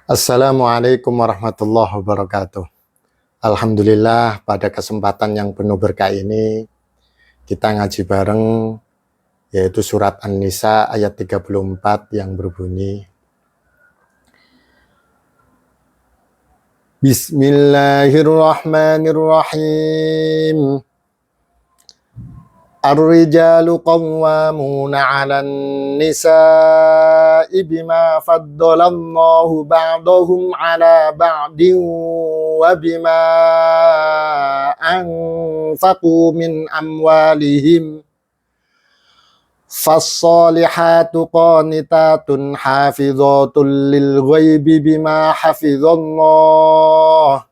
Assalamualaikum warahmatullahi wabarakatuh. Alhamdulillah pada kesempatan yang penuh berkah ini kita ngaji bareng yaitu surat An-Nisa ayat 34 yang berbunyi Bismillahirrahmanirrahim. Ar-rijalu qawwamuna 'alan nisa'i bima faddalallahu ba'dahum 'ala ba'din wa bima anfaqu min amwalihim. Fassalihatu qanitatun hafizatun lil ghaibi bima hafizallah.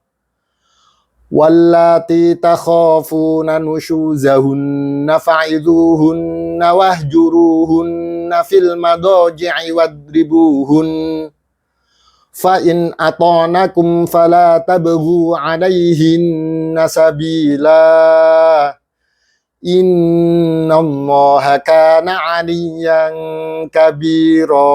Wallati takhafuna nushuzahunna fa'idhuhunna wahjuruhunna fil madaji'i wadribuhun fa in atanakum fala tabghu 'alaihinna sabila innallaha kana 'aliyyan kabira.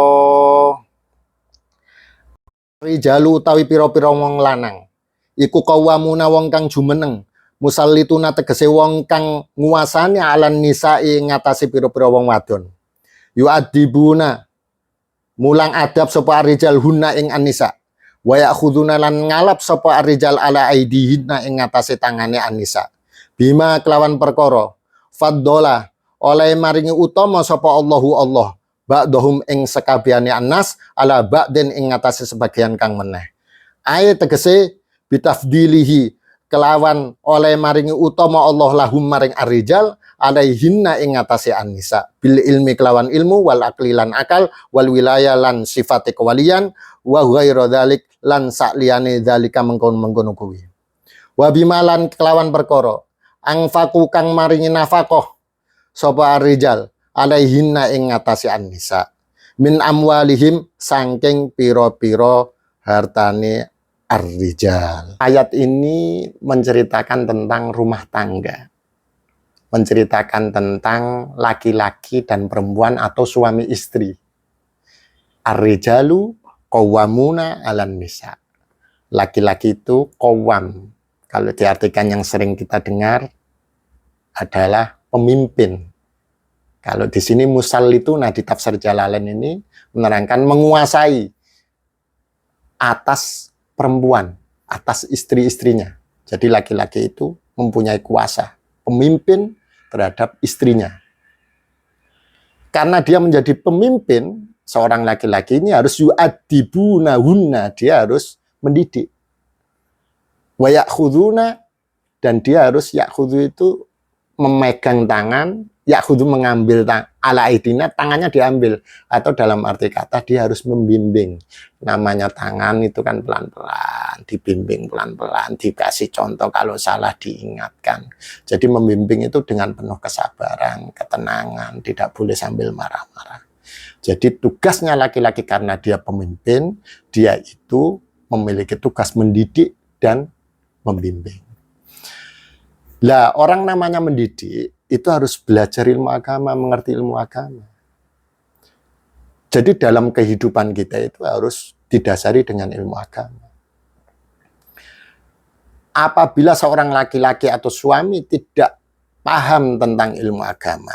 Rijalu tawi pira-pira wong lanang iku qawwamuna wong kang jumeneng, musallituna tegese wong kang nguasani alan nisa'i ngatasi pira-pira wong wadon. Yu'adibuna mulang adab sapa rijal hunna ing anisa. Wa ya'khuduna lan ngalap sapa rijal ala aidihinna ing ngatasi tangane anisa. Bima kelawan perkara faddola oleh maringi utama sapa Allahu Allah ba'dahum ing sekabehane anas ala ba'den ing ngatasi sebagian kang meneh. Ayat tegese bitafdilihi kelawan oleh maringi utama Allah lahum maring arrijal alaihinna ing ngatasi an-nisa bil ilmi kelawan ilmu wal aqli lan akal wal wilayah lan sifate kewalian wa ghairu dzalik lan sakliyane dzalika mengkon-mengkono kuwi wa bimalan kelawan perkara angfaku kang maringi nafaqah sapa arrijal alaihinna ing ngatasi an-nisa min amwalihim saking pira-pira hartane ar-rijal. Ayat ini menceritakan tentang rumah tangga, menceritakan tentang laki-laki dan perempuan atau suami istri. Ar-rijalu qawwamuna 'alan nisa. Laki-laki itu qawwam. Kalau diartikan yang sering kita dengar adalah pemimpin. Kalau di sini musallituna di tafsir Jalalain ini menerangkan menguasai atas perempuan, atas istri-istrinya. Jadi laki-laki itu mempunyai kuasa, pemimpin terhadap istrinya. Karena dia menjadi pemimpin, seorang laki-laki ini harus yu'adibunahunna, dia harus mendidik. Wa ya'khuduna, dan dia harus ya'khudhu itu memegang tangan, ya'khudhu mengambil ala aidina, tangannya diambil, atau dalam arti kata dia harus membimbing. Namanya tangan itu kan pelan-pelan, dibimbing pelan-pelan, dikasih contoh, kalau salah diingatkan. Jadi membimbing itu dengan penuh kesabaran, ketenangan, tidak boleh sambil marah-marah. Jadi tugasnya laki-laki karena dia pemimpin, dia itu memiliki tugas mendidik dan membimbing. Lah, orang namanya mendidik itu harus belajar ilmu agama, mengerti ilmu agama. Jadi dalam kehidupan kita itu harus didasari dengan ilmu agama. Apabila seorang laki-laki atau suami tidak paham tentang ilmu agama,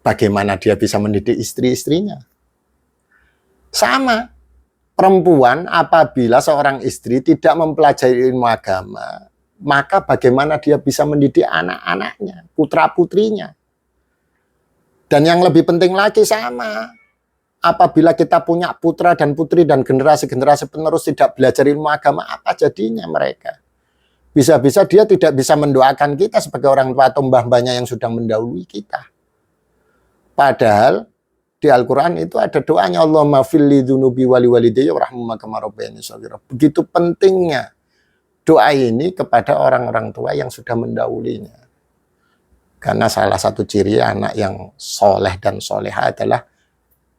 bagaimana dia bisa mendidik istri-istrinya? Sama, perempuan apabila seorang istri tidak mempelajari ilmu agama, maka bagaimana dia bisa mendidik anak-anaknya, putra-putrinya. Dan yang lebih penting lagi sama, apabila kita punya putra dan putri dan generasi-generasi penerus tidak belajar ilmu agama, apa jadinya mereka? Bisa-bisa dia tidak bisa mendoakan kita sebagai orang tua atau mbah-mbahnya yang sudah mendahului kita. Padahal di Al-Quran itu ada doanya, Allahumma fili dzunubi wali walidayya warhamhuma kama rabbayani shaghira. Begitu pentingnya doa ini kepada orang-orang tua yang sudah mendahulinya. Karena salah satu ciri anak yang soleh dan soleha adalah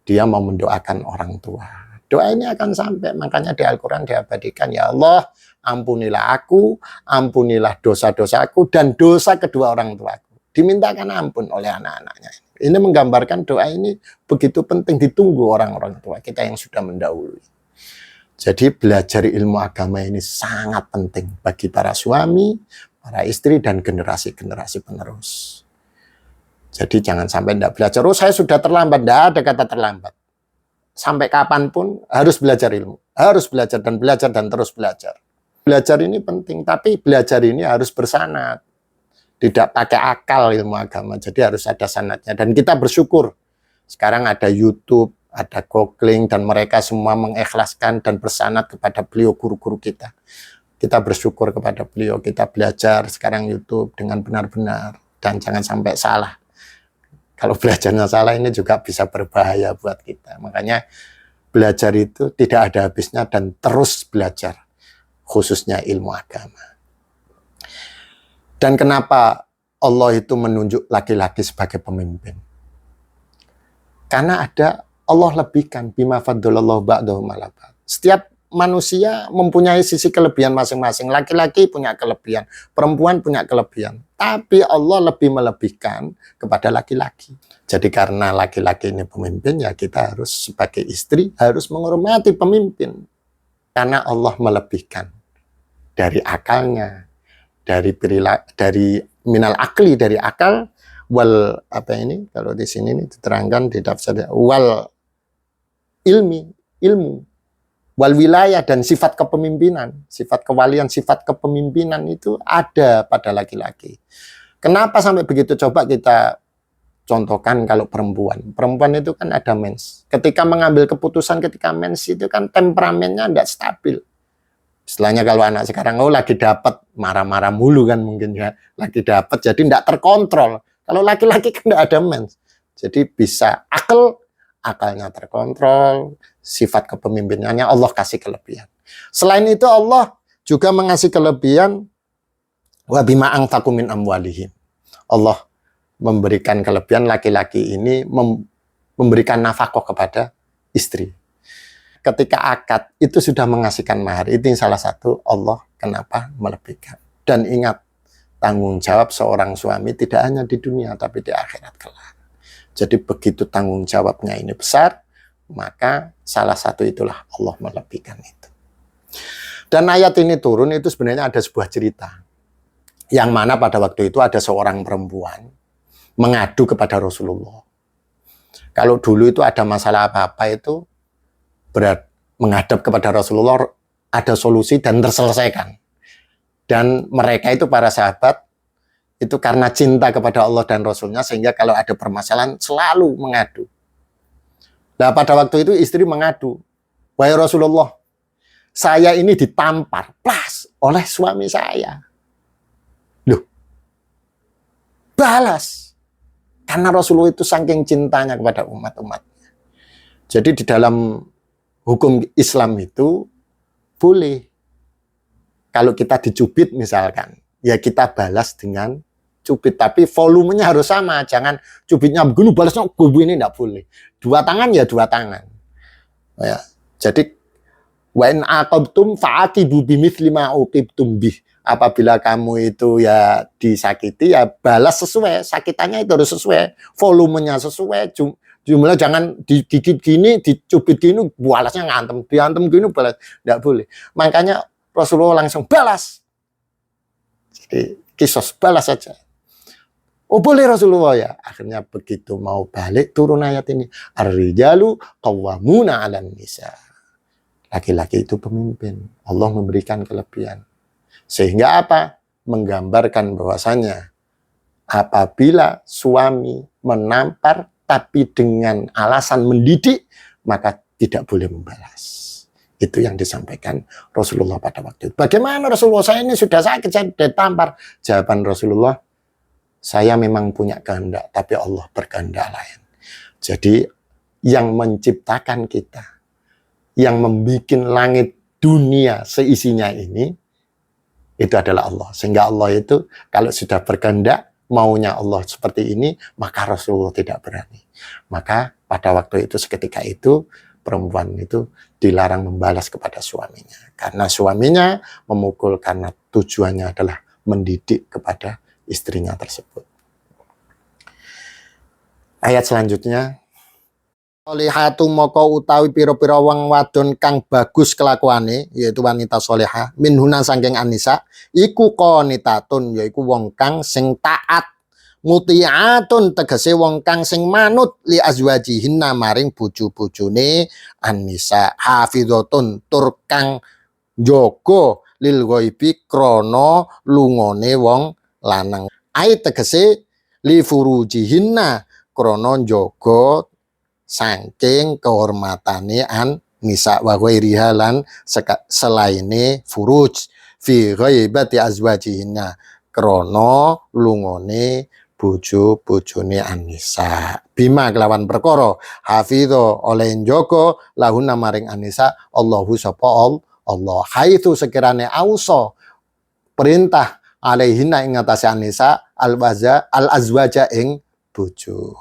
dia mau mendoakan orang tua. Doa ini akan sampai, makanya di Al-Quran diabadikan, ya Allah, ampunilah aku, ampunilah dosa-dosaku, dan dosa kedua orang tuaku. Dimintakan ampun oleh anak-anaknya. Ini menggambarkan doa ini begitu penting, ditunggu orang-orang tua kita yang sudah mendahului. Jadi belajar ilmu agama ini sangat penting bagi para suami, para istri, dan generasi-generasi penerus. Jadi jangan sampai tidak belajar, oh saya sudah terlambat. Tidak ada kata terlambat. Sampai kapanpun harus belajar ilmu. Harus belajar dan terus belajar. Belajar ini penting, tapi belajar ini harus bersanad. Tidak pakai akal ilmu agama, jadi harus ada sanadnya. Dan kita bersyukur, sekarang ada YouTube, ada Googling, dan mereka semua mengikhlaskan dan bersanad kepada beliau, guru-guru kita. Kita bersyukur kepada beliau, kita belajar sekarang YouTube dengan benar-benar. Dan jangan sampai salah. Kalau belajarnya salah ini juga bisa berbahaya buat kita. Makanya belajar itu tidak ada habisnya dan terus belajar, khususnya ilmu agama. Dan kenapa Allah itu menunjuk laki-laki sebagai pemimpin? Karena ada Allah lebihkan bima faddalallahu ba'dahum ala ba'd. Setiap manusia mempunyai sisi kelebihan masing-masing. Laki-laki punya kelebihan, perempuan punya kelebihan. Tapi Allah lebih melebihkan kepada laki-laki. Jadi karena laki-laki ini pemimpin, ya kita harus sebagai istri harus menghormati pemimpin. Karena Allah melebihkan dari akalnya, dari minal akli, dari akal, wal apa ini? Kalau di sini ini diterangkan di tafsir wal ilmu, wal wilayah, dan sifat kepemimpinan, sifat kewalian, sifat kepemimpinan itu ada pada laki-laki. Kenapa sampai begitu? Coba kita contohkan kalau perempuan. Perempuan itu kan ada mens. Ketika mengambil keputusan ketika mens itu kan temperamennya tidak stabil. Istilahnya kalau anak sekarang, oh lagi dapat, marah-marah mulu kan mungkin ya. Lagi dapat, jadi tidak terkontrol. Kalau laki-laki kan tidak ada mens. Jadi bisa akalnya terkontrol, sifat kepemimpinannya Allah kasih kelebihan. Selain itu Allah juga mengasih kelebihan wa bima anfaqu min amwalihim. Allah memberikan kelebihan laki-laki ini memberikan nafkah kepada istri. Ketika akad itu sudah mengasihkan mahar, itu yang salah satu Allah kenapa melebihkan. Dan ingat, tanggung jawab seorang suami tidak hanya di dunia tapi di akhirat kelak. Jadi begitu tanggung jawabnya ini besar, maka salah satu itulah Allah melebihkan itu. Dan ayat ini turun itu sebenarnya ada sebuah cerita. Yang mana pada waktu itu ada seorang perempuan mengadu kepada Rasulullah. Kalau dulu itu ada masalah apa-apa itu menghadap kepada Rasulullah, ada solusi dan terselesaikan. Dan mereka itu para sahabat itu karena cinta kepada Allah dan Rasulnya sehingga kalau ada permasalahan selalu mengadu. Nah pada waktu itu istri mengadu, wahai Rasulullah, saya ini ditampar plas oleh suami saya. Loh, balas. Karena Rasulullah itu saking cintanya kepada umat-umatnya. Jadi di dalam hukum Islam itu boleh. Kalau kita dicubit misalkan, ya kita balas dengan cubit. Tapi volumenya harus sama. Jangan cubitnya begini, balasnya ini tidak boleh. Dua tangan ya dua tangan. Ya. Jadi, wa in aqabtum fa'aqibu bimithli ma uqibtum bih. Apabila kamu itu ya disakiti, ya balas sesuai. Sakitannya itu harus sesuai. Volumenya sesuai. Jumlah jangan digigit gini, dicubit gini, balasnya ngantem. Diantem gini, balas. Tidak boleh. Makanya Rasulullah langsung balas. Jadi kisos, balas saja. Oh boleh Rasulullah ya. Akhirnya begitu mau balik turun ayat ini. Ar-rijalu qawwamuna 'alan nisa. Laki-laki itu pemimpin. Allah memberikan kelebihan. Sehingga apa? Menggambarkan bahwasanya apabila suami menampar tapi dengan alasan mendidik, maka tidak boleh membalas. Itu yang disampaikan Rasulullah pada waktu itu. Bagaimana Rasulullah? Saya ini sudah sakit, saya ditampar. Jawaban Rasulullah, saya memang punya kehendak, tapi Allah berkehendak lain. Jadi yang menciptakan kita, yang membuat langit dunia seisinya ini, itu adalah Allah. Sehingga Allah itu kalau sudah berkehendak, maunya Allah seperti ini, maka Rasulullah tidak berani. Maka pada waktu itu seketika itu, perempuan itu dilarang membalas kepada suaminya. Karena suaminya memukul karena tujuannya adalah mendidik kepada istrinya tersebut. Ayat selanjutnya. Solihatu moko utawi pira-pira wong wadon kang bagus kelakuane, yaitu wanita solehah, minhuna sangking anisa, iku qanitatun, yaiku wong kang sing taat, mutiatun tegese wong kang sing manut li azwajihinna maring bojo-bojone anisa, hafizatun tur kang njaga lil ghaibi krana lungone wong lanang. Ai tegese li furujihinna krana njaga saking kehormatane nisa wa ghairiha lan selaine furuj fi ghaibati azwajihinna krana lungone bojo-bojone anisa bima kelawan perkara hafidho oleh njaga lahuna maring anisa Allahu sapa Allah haitsu sekirane auso perintah alaihinna ing atase anisa al azwaja ing bojo.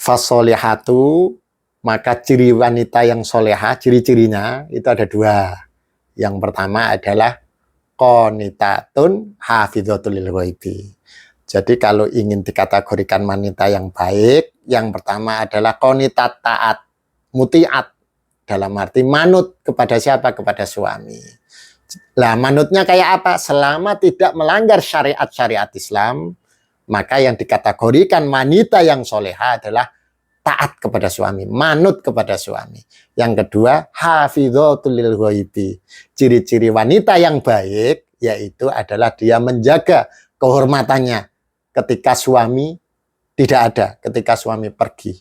Fasolihatu, maka ciri wanita yang soleha, ciri-cirinya itu ada dua. Yang pertama adalah qanitatun hafidhatul lil ghaibi. Jadi kalau ingin dikategorikan wanita yang baik, yang pertama adalah qanitat, taat, mutiat, dalam arti manut kepada siapa? Kepada suami. Lah manutnya kayak apa? Selama tidak melanggar syariat-syariat Islam, maka yang dikategorikan wanita yang soleha adalah taat kepada suami, manut kepada suami. Yang kedua, hafidhatul lil ghaibi. Ciri-ciri wanita yang baik yaitu adalah dia menjaga kehormatannya ketika suami tidak ada, ketika suami pergi.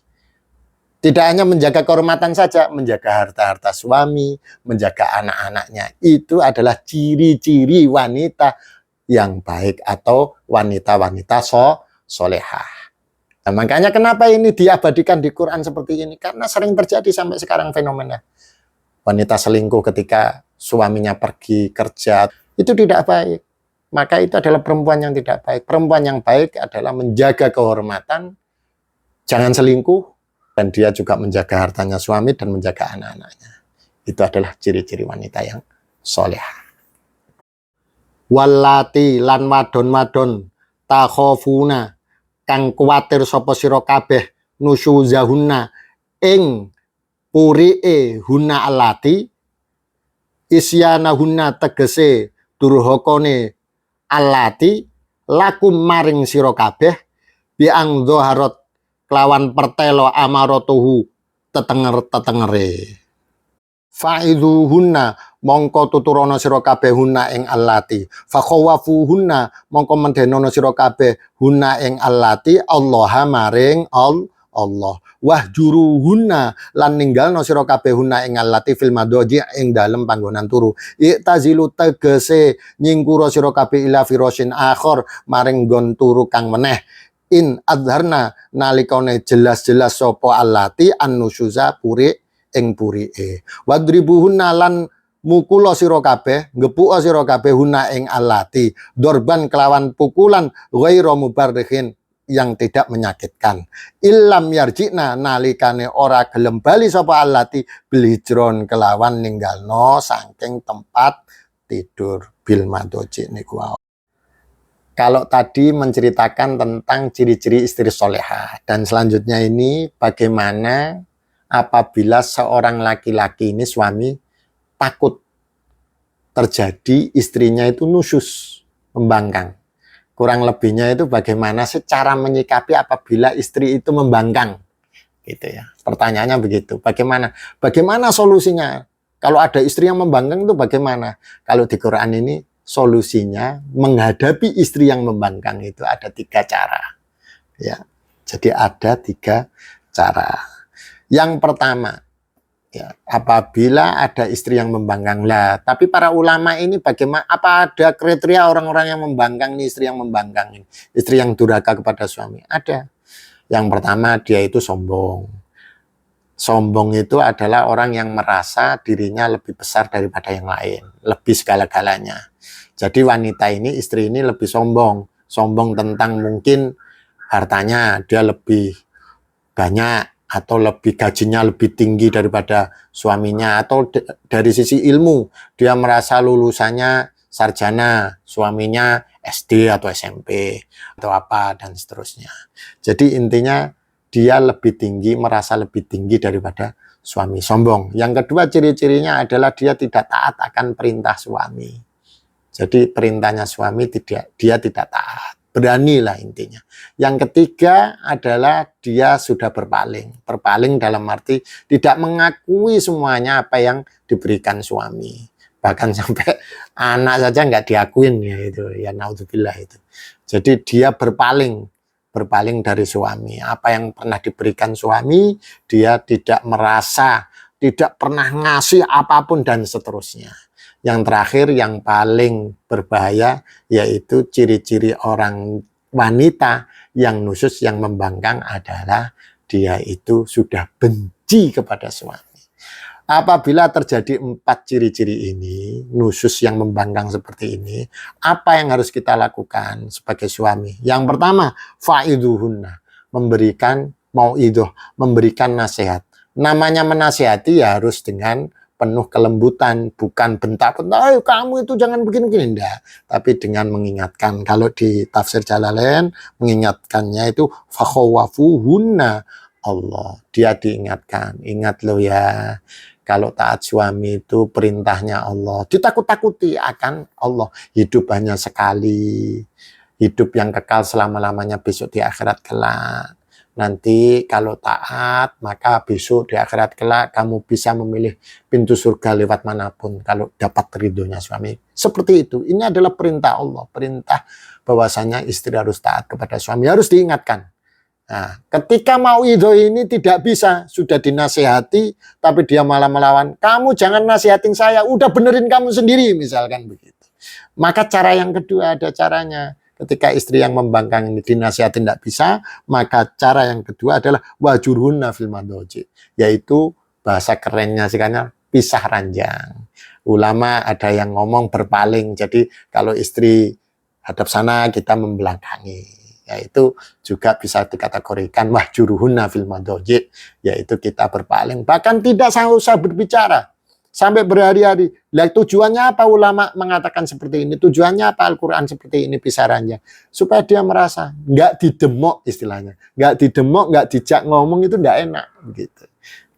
Tidak hanya menjaga kehormatan saja, menjaga harta-harta suami, menjaga anak-anaknya. Itu adalah ciri-ciri wanita yang baik atau wanita-wanita solehah. Nah, makanya kenapa ini diabadikan di Quran seperti ini? Karena sering terjadi sampai sekarang fenomena wanita selingkuh ketika suaminya pergi kerja. Itu tidak baik. Maka itu adalah perempuan yang tidak baik. Perempuan yang baik adalah menjaga kehormatan, jangan selingkuh, dan dia juga menjaga hartanya suami dan menjaga anak-anaknya. Itu adalah ciri-ciri wanita yang solehah. Wallati lan wadon-wadon takhofuna kang kuwatir sapa sira kabeh nusyuzahunna ing purike hunna allati isyanahunna tegese durhakane allati lakum maring sira kabeh biang dhaharat kelawan pertelo amaratuhu tetenger-tetengere fa'idhuhunna mongko tuturono sira kabeh hunna ing allati fakhawafuhunna mongko mendenono sira kabeh hunna ing allati Allah maring Allah wahjuruhunna lan ninggalno sira kabeh hunna ing allati fil madoji ing dalem panggonan turu iktazilu tegese nyingkura sira kabeh ila firasyin akhir maring nggon turu kang meneh in adharna nalikane jelas-jelas sapa allati annusyuza puri ing purike wadribuhunna lan mukula sira kabeh ngepuk sira kabeh huna ing allati dorban kelawan pukulan ghairu mubarrihin yang tidak menyakitkan illam yarjina nalikane ora gelem bali sapa allati bilhijron kelawan ninggalno saking tempat tidur bil madoji niku. Kalau tadi menceritakan tentang ciri-ciri istri soleha dan selanjutnya ini bagaimana apabila seorang laki-laki ini suami takut terjadi istrinya itu nusyus, membangkang. Kurang lebihnya itu bagaimana secara menyikapi apabila istri itu membangkang. Gitu ya. Pertanyaannya begitu. Bagaimana solusinya? Kalau ada istri yang membangkang itu bagaimana? Kalau di Quran ini solusinya menghadapi istri yang membangkang itu ada 3 cara. Ya. Jadi ada 3 cara. Yang pertama, ya, apabila ada istri yang membangkang lah, tapi para ulama ini bagaimana? Apa ada kriteria orang-orang yang membangkang nih, istri yang membangkang ini, istri yang durhaka kepada suami? Ada. Yang pertama dia itu sombong. Sombong itu adalah orang yang merasa dirinya lebih besar daripada yang lain, lebih segala-galanya. Jadi wanita ini, istri ini lebih sombong, sombong tentang mungkin hartanya dia lebih banyak, atau lebih gajinya lebih tinggi daripada suaminya, atau dari sisi ilmu dia merasa lulusannya sarjana, suaminya SD atau SMP atau apa dan seterusnya. Jadi intinya dia lebih tinggi, merasa lebih tinggi daripada suami, sombong. Yang kedua ciri-cirinya adalah dia tidak taat akan perintah suami. Jadi perintahnya suami dia tidak taat. Beranilah intinya. Yang ketiga adalah dia sudah berpaling. Berpaling dalam arti tidak mengakui semuanya apa yang diberikan suami. Bahkan sampai anak saja nggak diakuin ya itu. Ya naudzubillah itu. Jadi dia berpaling dari suami. Apa yang pernah diberikan suami, dia tidak merasa, tidak pernah ngasih apapun dan seterusnya. Yang terakhir, yang paling berbahaya, yaitu ciri-ciri orang wanita yang nusyuz, yang membangkang adalah dia itu sudah benci kepada suami. Apabila terjadi 4 ciri-ciri ini, nusyuz yang membangkang seperti ini, apa yang harus kita lakukan sebagai suami? Yang pertama, fa'iduhunna, memberikan mau'idoh, memberikan nasihat. Namanya menasihati ya harus dengan penuh kelembutan, bukan bentak-bentak, kamu itu jangan begini-begini, enggak. Tapi dengan mengingatkan, kalau di tafsir Jalalain, mengingatkannya itu fakhawafuhunna Allah. Dia diingatkan, ingat lo ya, kalau taat suami itu perintahnya Allah. Ditakut-takuti akan Allah. Hidup hanya sekali, hidup yang kekal selama-lamanya besok di akhirat kelak. Nanti kalau taat, maka besok di akhirat kelak kamu bisa memilih pintu surga lewat manapun kalau dapat ridhonya suami. Seperti itu. Ini adalah perintah Allah. Perintah bahwasanya istri harus taat kepada suami. Harus diingatkan. Nah, ketika mau itu ini tidak bisa, sudah dinasihati, tapi dia malah melawan. Kamu jangan nasihatin saya, udah benerin kamu sendiri, misalkan begitu. Maka cara yang kedua ada caranya. Ketika istri yang membangkang ini dinasihati tidak bisa, maka cara yang kedua adalah wajurhunna fil madhaji, yaitu bahasa kerennya sekarang pisah ranjang. Ulama ada yang ngomong berpaling, jadi kalau istri hadap sana kita membelakangi, yaitu juga bisa dikategorikan wahjuruhunna fil madhaji, yaitu kita berpaling, bahkan tidak usah berbicara sampai berhari-hari. Lah tujuannya apa ulama mengatakan seperti ini? Tujuannya apa Al-Quran seperti ini pisah ranjang? Supaya dia merasa nggak didemok istilahnya, nggak didemok, nggak dijak ngomong itu nggak enak begitu,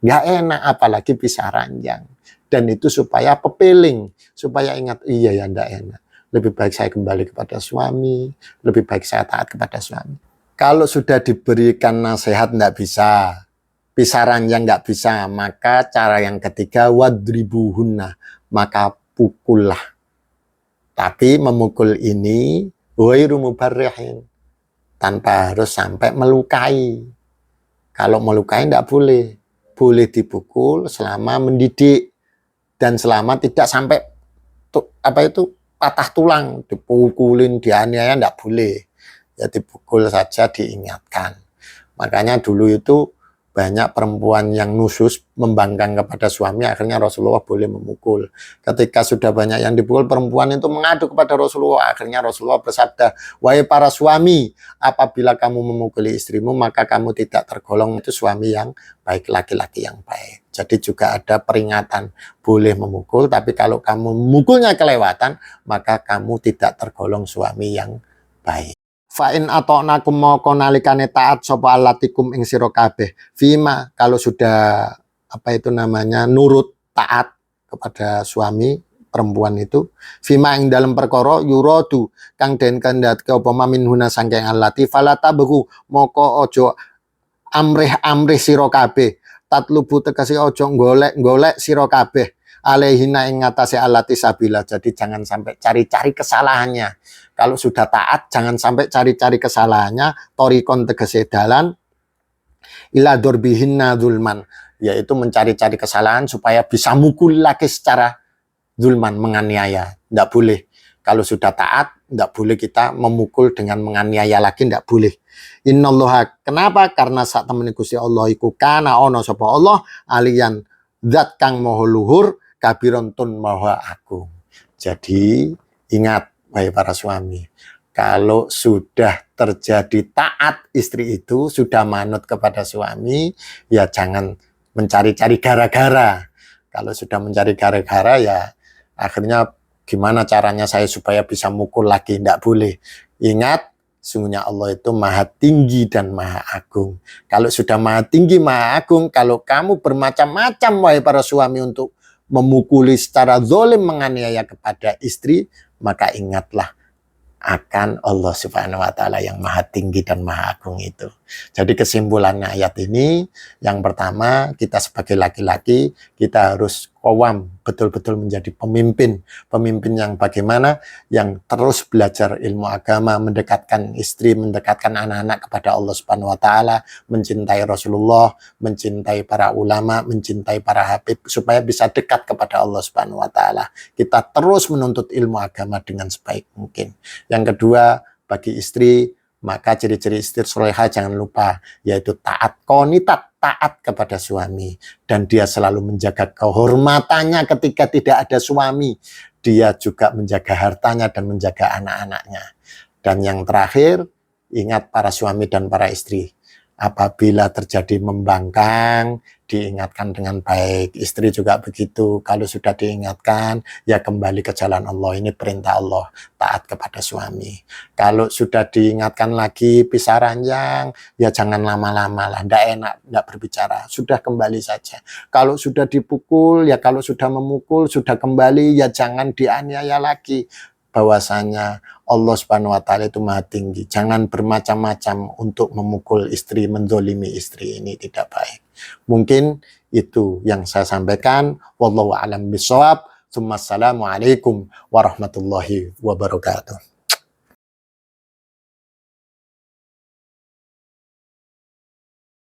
nggak enak apalagi pisah ranjang. Dan itu supaya pepeling, supaya ingat iya ya nggak enak. Lebih baik saya kembali kepada suami, lebih baik saya taat kepada suami. Kalau sudah diberikan nasihat nggak bisa, pisah ranjang nggak bisa, maka cara yang ketiga wadribuhunna, maka pukullah. Tapi memukul ini ghairu mubarrihin, tanpa harus sampai melukai. Kalau melukai nggak boleh, boleh dipukul selama mendidik dan selama tidak sampai patah tulang, dipukulin, dianiaya nggak boleh. Ya dipukul saja, diingatkan. Makanya dulu itu banyak perempuan yang nusyuz membangkang kepada suami, akhirnya Rasulullah boleh memukul. Ketika sudah banyak yang dipukul, perempuan itu mengadu kepada Rasulullah, akhirnya Rasulullah bersabda, wahai para suami, apabila kamu memukuli istrimu, maka kamu tidak tergolong itu suami yang baik, laki-laki yang baik. Jadi juga ada peringatan, boleh memukul, tapi kalau kamu memukulnya kelewatan, maka kamu tidak tergolong suami yang baik. Fa'in ata'nakum moko nalikane taat sapa alatikum ing sira kabeh. Fima, kalau sudah nurut taat kepada suami perempuan itu, fima ing dalam perkara yuradu kang den kendhatke apa mamin huna sangking alati fala tabghu moko ojo amrih sira kabeh. Tatlubu tegese ojo golek sira kabeh alaihina ing ngatasé alati sabila. Jadi jangan sampai cari-cari kesalahannya. Kalau sudah taat, jangan sampai cari-cari kesalahannya. Torikon tegese dalan ila dorbihinna zulman, yaitu mencari-cari kesalahan supaya bisa mukul lagi secara zulman, menganiaya. Tidak boleh. Kalau sudah taat, tidak boleh kita memukul dengan menganiaya lagi, tidak boleh. Innallaha, kenapa? Karena saat temen Gusti Allah iku kana ono sapa Allah aliyan zat kang maha luhur kabiron tun maha agung. Jadi ingat wahai para suami, kalau sudah terjadi taat istri itu, sudah manut kepada suami, ya jangan mencari-cari gara-gara. Kalau sudah mencari gara-gara, ya akhirnya gimana caranya saya supaya bisa mukul lagi, tidak boleh. Ingat, Sungguhnya Allah itu maha tinggi dan maha agung. Kalau sudah maha tinggi, maha agung, kalau kamu bermacam-macam, wahai para suami, untuk memukuli secara zalim, menganiaya kepada istri, maka ingatlah akan Allah Subhanahu wa Ta'ala yang maha tinggi dan maha agung itu. Jadi kesimpulannya ayat ini, yang pertama, kita sebagai laki-laki, kita harus qawwam, betul-betul menjadi pemimpin. Pemimpin yang bagaimana? Yang terus belajar ilmu agama, mendekatkan istri, mendekatkan anak-anak kepada Allah Subhanahu wa Ta'ala, mencintai Rasulullah, mencintai para ulama, mencintai para habib, supaya bisa dekat kepada Allah Subhanahu wa Ta'ala. Kita terus menuntut ilmu agama dengan sebaik mungkin. Yang kedua, bagi istri, maka ciri-ciri istri soleha jangan lupa, yaitu taat, qonitat, taat kepada suami. Dan dia selalu menjaga kehormatannya ketika tidak ada suami. Dia juga menjaga hartanya dan menjaga anak-anaknya. Dan yang terakhir, ingat para suami dan para istri. Apabila terjadi membangkang, diingatkan dengan baik. Istri juga begitu. Kalau sudah diingatkan, ya kembali ke jalan Allah. Ini perintah Allah, taat kepada suami. Kalau sudah diingatkan lagi, pisah ranjang, ya jangan lama-lama lah. Nggak enak, nggak berbicara. Sudah kembali saja. Kalau sudah dipukul, ya kalau sudah memukul, sudah kembali, ya jangan dianiaya lagi. Bahwasanya Allah Subhanahu wa Ta'ala itu maha tinggi. Jangan bermacam-macam untuk memukul istri, menzolimi istri, ini tidak baik. Mungkin itu yang saya sampaikan. Wallahu a'lam bishawab. Assalamualaikum warahmatullahi wabarakatuh.